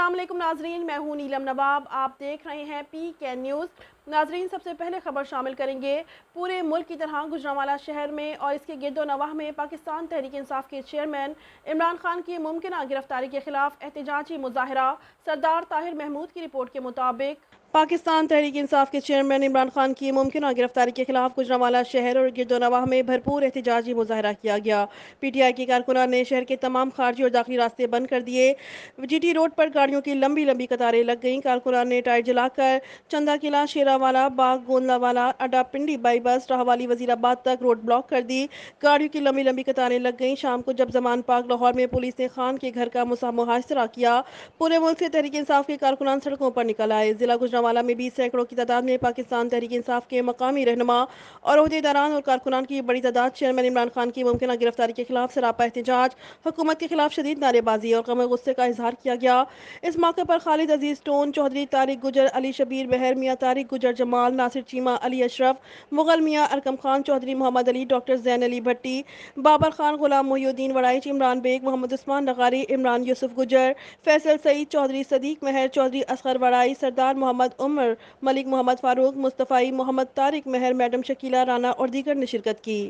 अस्सलाम वालेकुम नाजरीन, मैं हूं नीलम नवाब। आप देख रहे हैं PK न्यूज़। नाजरीन, सबसे पहले खबर शामिल करेंगे। पूरे मुल्क की तरह गुजरांवाला शहर में और इसके गिरदोनवाह में पाकिस्तान तहरीक इंसाफ के चेयरमैन इमरान खान की मुमकिन गिरफ्तारी के खिलाफ एहतजाजी मुजाहरा। सरदार ताहिर महमूद की रिपोर्ट के मुताबिक पाकिस्तान तहरीक इंसाफ के चेयरमैन इमरान खान की मुमकिन गिरफ्तारी के खिलाफ गुजरांवाला शहर और गिरदोनवाह में भरपूर एहतजाजी मुजाहरा किया गया। PTI के कारकुनान ने शहर के तमाम खारजी और दाखिली रास्ते बंद कर दिए। GT रोड पर गाड़ियों की लंबी लंबी कतारें लग गईं। कारकुनान ने टायर जलाकर चंदा किला, शेरावाला बाग, गोंदलावाला, अड्डा पिंडी, बाईबस, राहवाली, वजीराबाद तक रोड ब्लॉक कर दी। गाड़ियों की लंबी लंबी कतारें लग गईं। शाम को जब जमान पार्क लाहौर में पुलिस ने खान के घर का मुहासरा किया, पूरे मुल्क से तहरीक इंसाफ के कारकुनान सड़कों पर निकल आए। जिला गुजरांवाला में भी सैकड़ों की तादाद में पाकिस्तान तहरीक इंसाफ के मकामी रहनुमा और अहदेदारान और कारकुनान की बड़ी तादाद चेयरमैन इमरान खान की मुमकिन गिरफ्तारी के खिलाफ सरापा एहतजाज, हुकूमत के खिलाफ शदीद नारेबाजी और गम गुस्से का इजहार किया गया। इस मौके पर खालिद अजीज टोन चौधरी, तारिक गुजर, अली शबीर बहर, मियाँ तारिक गुजर जमाल, नासिर चीमा, अली अशरफ, मुगल मियाँ, अरकम खान चौधरी, मोहम्मद अली, डॉक्टर जैन अली भट्टी, बाबर खान, गुलाम मोहिउद्दीन वड़ाइच, इमरान बेग, मोहम्मद उस्मान नगारी, इमरान यूसुफ गुजर, फैसल सईद चौधरी, सदीक महर चौधरी, असगर वड़ाई, सरदार मोहम्मद उमर, मलिक मोहम्मद फारूक, मुस्तफ़ाई, मोहम्मद तारिक महर, मैडम शकीला राना और दीगर ने शिरकत की।